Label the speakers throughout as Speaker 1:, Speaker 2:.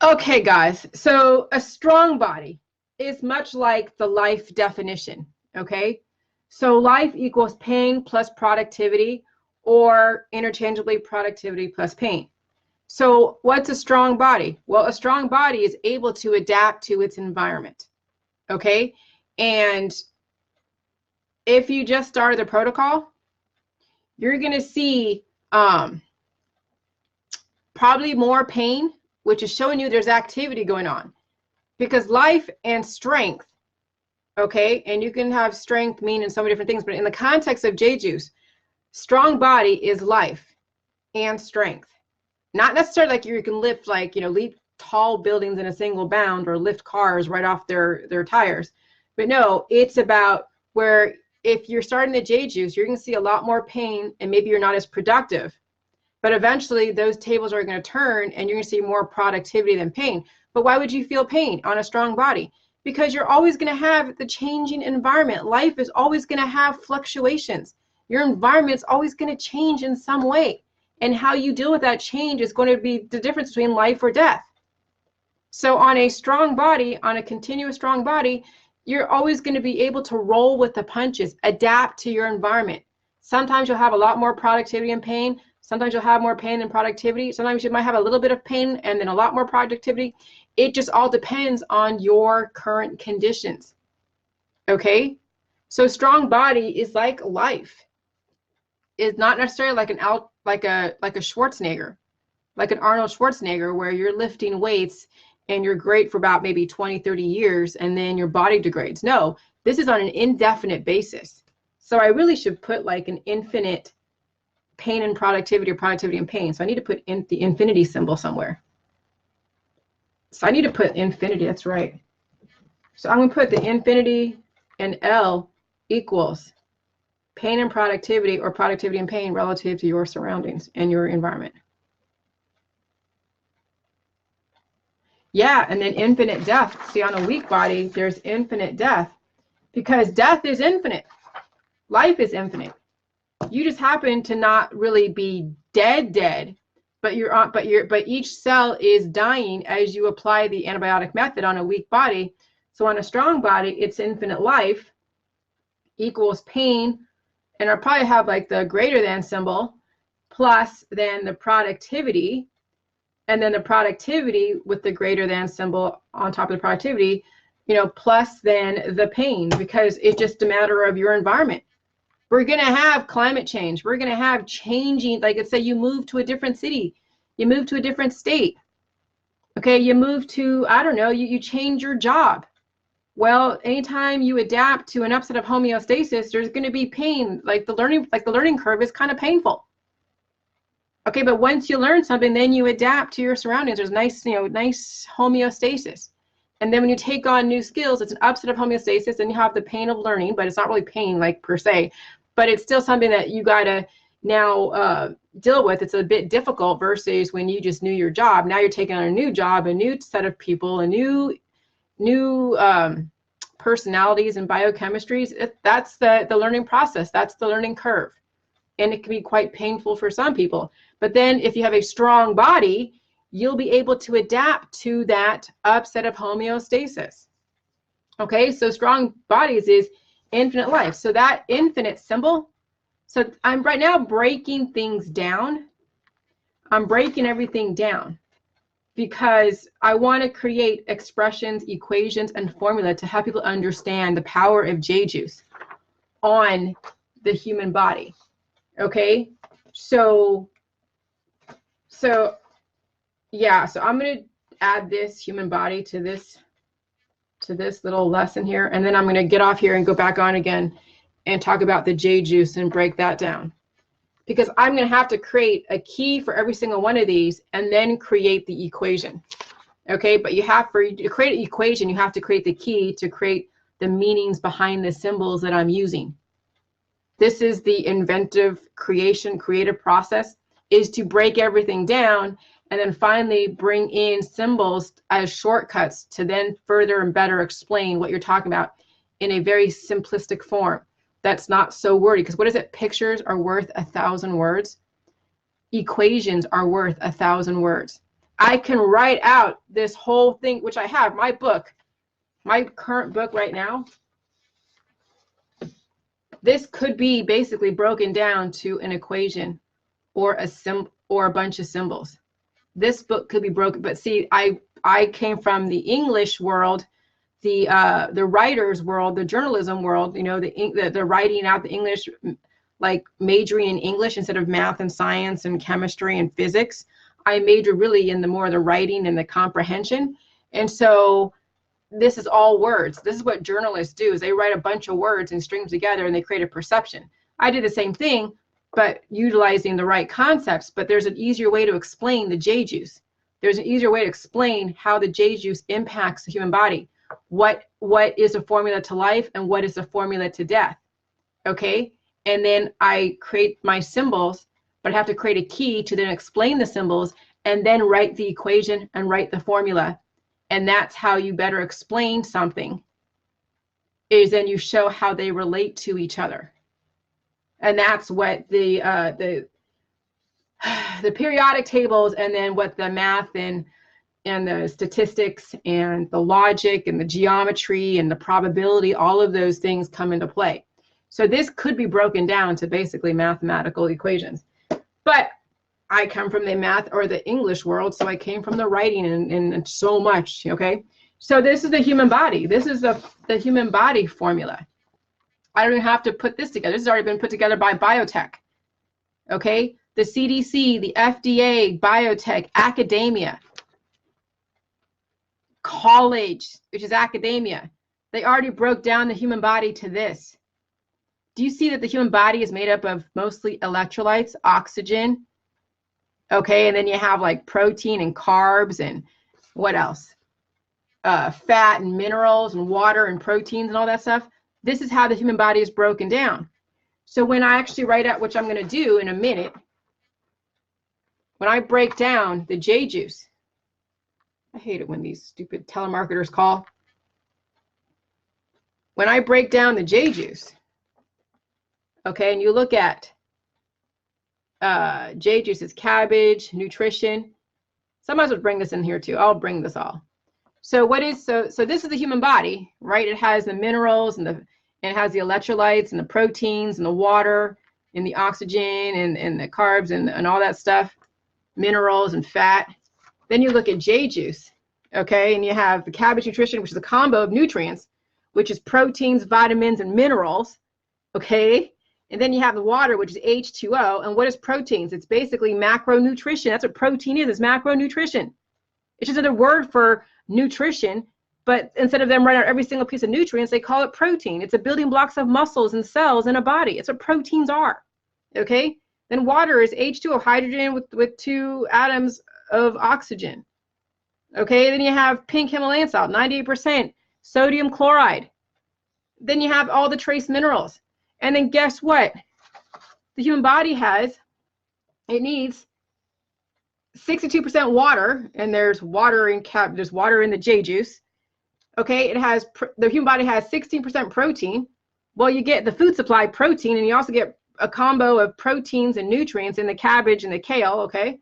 Speaker 1: Okay, guys, so a strong body is much like the life definition, okay? So life equals pain plus productivity, or interchangeably productivity plus pain. So what's a strong body? Well, a strong body is able to adapt to its environment, okay? And if you just started the protocol, you're going to see probably more pain, which is showing you there's activity going on. Because life and strength, okay, and you can have strength mean in so many different things, but in the context of J-Juice, strong body is life and strength. Not necessarily like you can lift, like, leap tall buildings in a single bound or lift cars right off their tires. But no, it's about where if you're starting the J-Juice, you're going to see a lot more pain and maybe you're not as productive. But eventually those tables are going to turn and you're going to see more productivity than pain. But why would you feel pain on a strong body? Because you're always going to have the changing environment. Life is always going to have fluctuations. Your environment's always going to change in some way. And how you deal with that change is going to be the difference between life or death. So on a strong body, on a continuous strong body, you're always going to be able to roll with the punches, adapt to your environment. Sometimes you'll have a lot more productivity and pain. Sometimes you'll have more pain than productivity. Sometimes you might have a little bit of pain and then a lot more productivity. It just all depends on your current conditions. Okay? So strong body is like life. It's not necessarily like a Schwarzenegger, like an Arnold Schwarzenegger, where you're lifting weights and you're great for about maybe 20, 30 years and then your body degrades. No, this is on an indefinite basis. So I really should put like an infinite pain and productivity, or productivity and pain. So I need to put in the infinity symbol somewhere. So I need to put infinity, that's right. So I'm going to put the infinity and L equals pain and productivity, or productivity and pain relative to your surroundings and your environment. Yeah, and then infinite death. See, on a weak body, there's infinite death, because death is infinite. Life is infinite. You just happen to not really be dead, but each cell is dying as you apply the antibiotic method on a weak body. So on a strong body, it's infinite life equals pain, and I'll probably have like the greater than symbol plus then the productivity, and then the productivity with the greater than symbol on top of the productivity, plus then the pain, because it's just a matter of your environment. We're going to have climate change. We're going to have changing, like let's say you move to a different city, you move to a different state. Okay, you move to, I don't know, you change your job. Well, anytime you adapt to an upset of homeostasis, there's going to be pain. Like the learning curve is kind of painful. Okay, but once you learn something, then you adapt to your surroundings. There's nice homeostasis. And then when you take on new skills, it's an upset of homeostasis, and you have the pain of learning, but it's not really pain like per se, but it's still something that you got to now deal with. It's a bit difficult versus when you just knew your job. Now you're taking on a new job, a new set of people, a new personalities and biochemistries. That's the learning process. That's the learning curve. And it can be quite painful for some people. But then if you have a strong body, you'll be able to adapt to that upset of homeostasis. Okay, so strong bodies is infinite life. So that infinite symbol, so I'm right now breaking things down. I'm breaking everything down because I want to create expressions, equations, and formula to help people understand the power of J-Juice on the human body. Okay, so yeah, so I'm going to add this human body to this little lesson here, and then I'm going to get off here and go back on again and talk about the J-Juice and break that down, because I'm going to have to create a key for every single one of these and then create the equation. Okay, but for you to create an equation, you have to create the key to create the meanings behind the symbols that I'm using. This is the inventive creative process, is to break everything down and then finally bring in symbols as shortcuts to then further and better explain what you're talking about in a very simplistic form that's not so wordy. Because what is it? Pictures are worth 1,000 words. Equations are worth 1,000 words. I can write out this whole thing, which I have, my book, my current book right now. This could be basically broken down to an equation or a bunch of symbols. This book could be broken, but see, I came from the English world, the writers world, the journalism world, you know, the writing out the English, like majoring in English instead of math and science and chemistry and physics. I major really in the more the writing and the comprehension. And so this is all words. This is what journalists do, is they write a bunch of words and string them together and they create a perception. I did the same thing, but utilizing the right concepts. But there's an easier way to explain the J juice. There's an easier way to explain how the J juice impacts the human body. What is a formula to life and what is a formula to death? Okay, and then I create my symbols, but I have to create a key to then explain the symbols and then write the equation and write the formula. And that's how you better explain something, is then you show how they relate to each other. And that's what the periodic tables, and then what the math and the statistics and the logic and the geometry and the probability, all of those things come into play. So this could be broken down to basically mathematical equations. But I come from the math or the English world, so I came from the writing and so much, okay? So this is the human body. This is the human body formula. I don't even have to put this together. This has already been put together by biotech, okay? The CDC, the FDA, biotech, academia, college, which is academia. They already broke down the human body to this. Do you see that the human body is made up of mostly electrolytes, oxygen, okay, and then you have like protein and carbs and what else? Fat and minerals and water and proteins and all that stuff. This is how the human body is broken down. So when I actually write out, which I'm going to do in a minute, when I break down the J juice, I hate it when these stupid telemarketers call. When I break down the J juice, okay, and you look at J juice is cabbage, nutrition. Somebody would bring this in here too. I'll bring this all. So what is, so this is the human body, right? It has the minerals and it has the electrolytes and the proteins and the water and the oxygen and the carbs and all that stuff, minerals and fat. Then you look at J juice, okay? And you have the cabbage nutrition, which is a combo of nutrients, which is proteins, vitamins, and minerals, okay? And then you have the water, which is H2O. And what is proteins? It's basically macronutrition. That's what protein is. It's macronutrition. It's just another word for nutrition, but instead of them writing out every single piece of nutrients, they call it protein. It's the building blocks of muscles and cells in a body. It's what proteins are, okay? Then water is H2O, hydrogen with 2 atoms of oxygen, okay? Then you have pink Himalayan salt, 98%, sodium chloride. Then you have all the trace minerals. And then guess what? The human body it needs 62% water, and there's water in the J juice. Okay, the human body has 16% protein. Well, you get the food supply protein, and you also get a combo of proteins and nutrients in the cabbage and the kale, okay?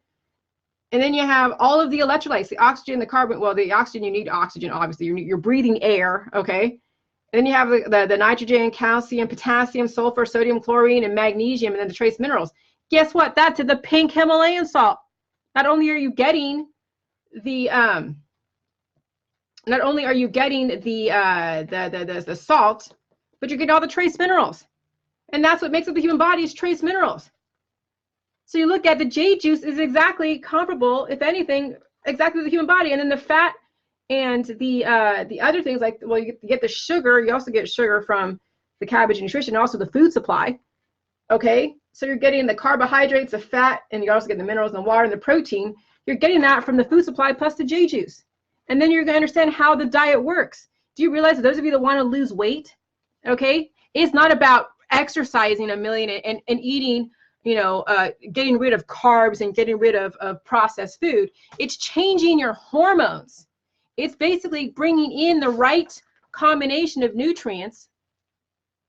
Speaker 1: And then you have all of the electrolytes, the oxygen, the carbon. Well, the oxygen, you need oxygen, obviously. You're breathing air, okay? Then you have the nitrogen, calcium, potassium, sulfur, sodium, chlorine, and magnesium, and then the trace minerals. Guess what? That's in the pink Himalayan salt. Not only are you getting the salt, but you're getting all the trace minerals. And that's what makes up the human body, is trace minerals. So you look at the J juice is exactly comparable, if anything, exactly to the human body. And then the fat and the other things, like, well, you get the sugar. You also get sugar from the cabbage nutrition, and also the food supply. Okay, so you're getting the carbohydrates, the fat, and you also get the minerals and the water and the protein. You're getting that from the food supply plus the J juice. And then you're going to understand how the diet works. Do you realize that those of you that want to lose weight, okay, it's not about exercising a million and eating, you know, getting rid of carbs and getting rid of processed food. It's changing your hormones. It's basically bringing in the right combination of nutrients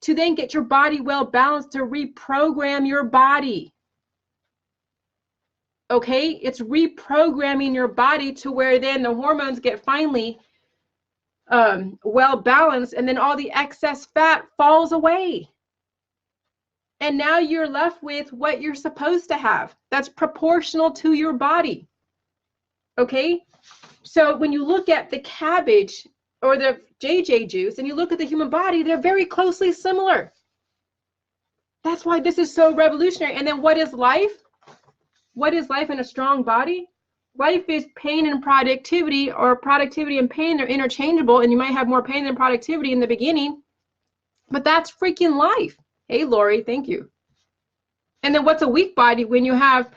Speaker 1: to then get your body well balanced, to reprogram your body. okay? It's reprogramming your body to where then the hormones get finally well balanced, and then all the excess fat falls away. And now you're left with what you're supposed to have. That's proportional to your body. Okay? So when you look at the cabbage or the JJ juice and you look at the human body, they're very closely similar. That's why this is so revolutionary. And then what is life? What is life in a strong body? Life is pain and productivity, or productivity and pain. They're interchangeable, and you might have more pain than productivity in the beginning, but that's freaking life. Hey, Lori, thank you. And then what's a weak body? When you have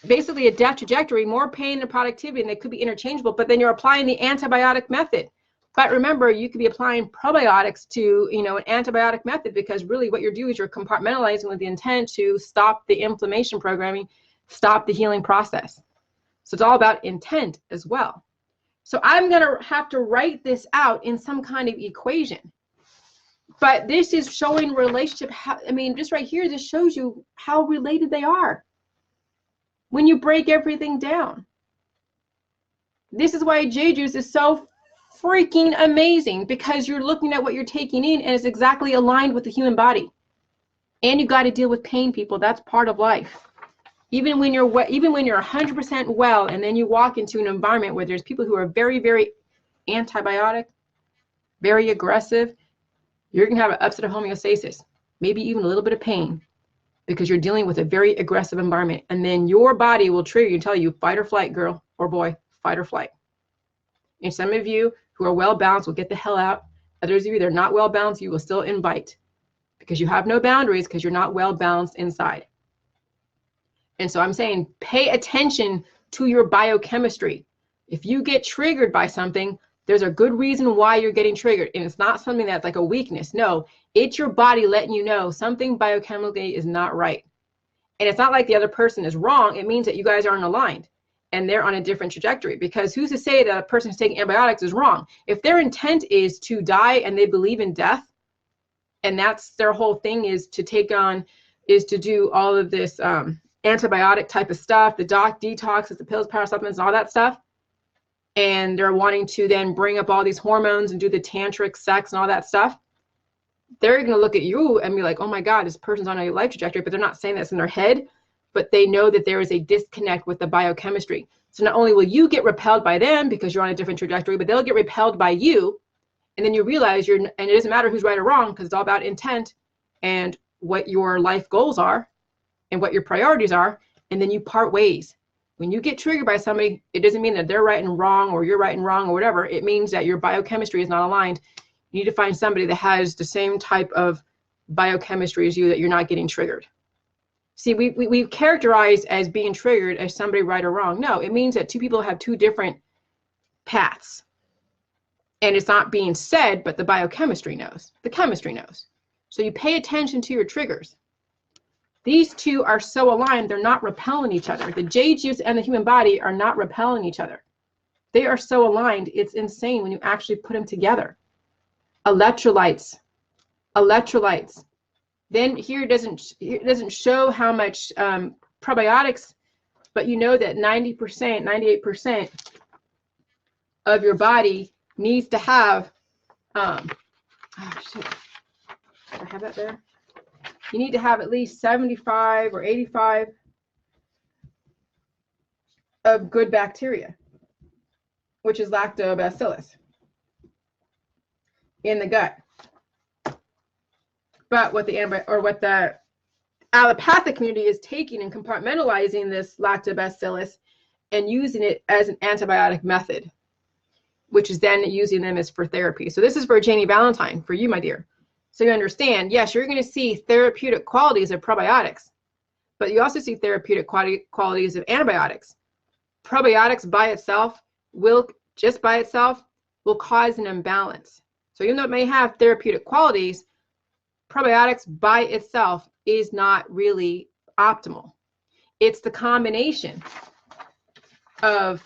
Speaker 1: basically a death trajectory, more pain and productivity, and they could be interchangeable, but then you're applying the antibiotic method. But remember, you could be applying probiotics to, an antibiotic method, because really what you're doing is you're compartmentalizing with the intent to stop the inflammation programming, stop the healing process. So it's all about intent as well. So I'm going to have to write this out in some kind of equation. But this is showing relationship. Just right here, this shows you how related they are when you break everything down. This is why J-Juice is so freaking amazing, because you're looking at what you're taking in and it's exactly aligned with the human body. And you got to deal with pain, people. That's part of life. Even when you're 100% well, and then you walk into an environment where there's people who are very, very antibiotic, very aggressive, you're going to have an upset of homeostasis, maybe even a little bit of pain, because you're dealing with a very aggressive environment. And then your body will trigger you and tell you, fight or flight, girl or boy, fight or flight. And some of you who are well balanced will get the hell out. Others of you that are not well balanced, you will still invite, because you have no boundaries, because you're not well balanced inside. And so I'm saying, pay attention to your biochemistry. If you get triggered by something, there's a good reason why you're getting triggered. And it's not something that's like a weakness. No, it's your body letting you know something biochemically is not right. And it's not like the other person is wrong. It means that you guys aren't aligned and they're on a different trajectory. Because who's to say that a person who's taking antibiotics is wrong? If their intent is to die and they believe in death, and that's their whole thing, is to do all of this antibiotic type of stuff, the detoxes, the pills, power supplements, and all that stuff, and they're wanting to then bring up all these hormones and do the tantric sex and all that stuff, they're going to look at you and be like, oh my God, this person's on a life trajectory. But they're not saying that's in their head, but they know that there is a disconnect with the biochemistry. So not only will you get repelled by them because you're on a different trajectory, but they'll get repelled by you. And then you realize and it doesn't matter who's right or wrong, because it's all about intent and what your life goals are and what your priorities are. And then you part ways. When you get triggered by somebody, it doesn't mean that they're right and wrong, or you're right and wrong, or whatever. It means that your biochemistry is not aligned. You need to find somebody that has the same type of biochemistry as you, that you're not getting triggered. See, we characterize as being triggered as somebody right or wrong. No, it means that two people have two different paths. And it's not being said, but the biochemistry knows. The chemistry knows. So you pay attention to your triggers. These two are so aligned, they're not repelling each other. The J-Juice and the human body are not repelling each other. They are so aligned, it's insane when you actually put them together. Electrolytes. Then here it doesn't show how much probiotics, but you know that 90%, 98% of your body needs to have, oh shit, do I have that there? You need to have at least 75 or 85 of good bacteria, which is lactobacillus in the gut. But what the allopathic community is taking and compartmentalizing this lactobacillus and using it as an antibiotic method, which is then using them as for therapy. So this is for Janie Valentine, for you, my dear. So you understand, yes, you're going to see therapeutic qualities of probiotics, but you also see therapeutic qualities of antibiotics. Probiotics by itself will cause an imbalance. So even though it may have therapeutic qualities, probiotics by itself is not really optimal. It's the combination of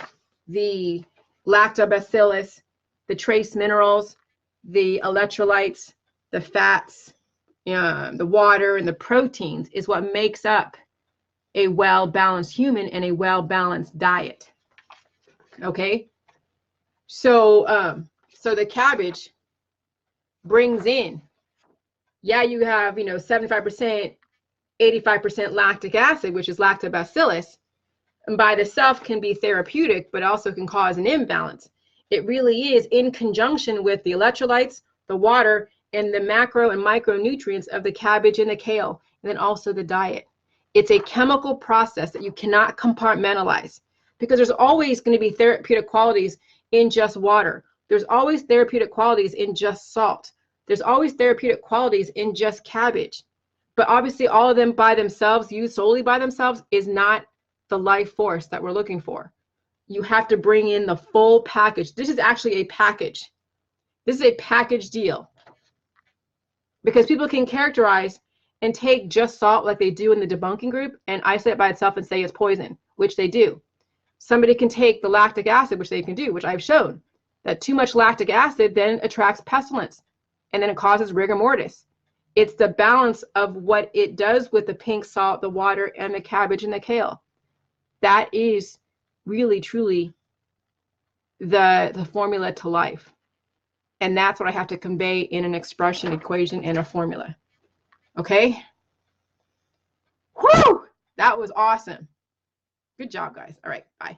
Speaker 1: the lactobacillus, the trace minerals, the electrolytes, the fats, the water, and the proteins is what makes up a well-balanced human and a well-balanced diet. Okay, so so the cabbage brings in, yeah, you have, you know, 75%, 85% lactic acid, which is lactobacillus, and by itself can be therapeutic, but also can cause an imbalance. It really is in conjunction with the electrolytes, the water, and the macro and micronutrients of the cabbage and the kale, and then also the diet. It's a chemical process that you cannot compartmentalize, because there's always going to be therapeutic qualities in just water. There's always therapeutic qualities in just salt. There's always therapeutic qualities in just cabbage. But obviously all of them by themselves, used solely by themselves, is not the life force that we're looking for. You have to bring in the full package. This is actually a package. This is a package deal. Because people can characterize and take just salt like they do in the debunking group and isolate it by itself and say it's poison, which they do. Somebody can take the lactic acid, which they can do, which I've shown, that too much lactic acid then attracts pestilence, and then it causes rigor mortis. It's the balance of what it does with the pink salt, the water, and the cabbage and the kale. That is really, truly the formula to life. And that's what I have to convey in an expression, equation, and a formula. Okay? Whew! That was awesome. Good job, guys. All right, bye.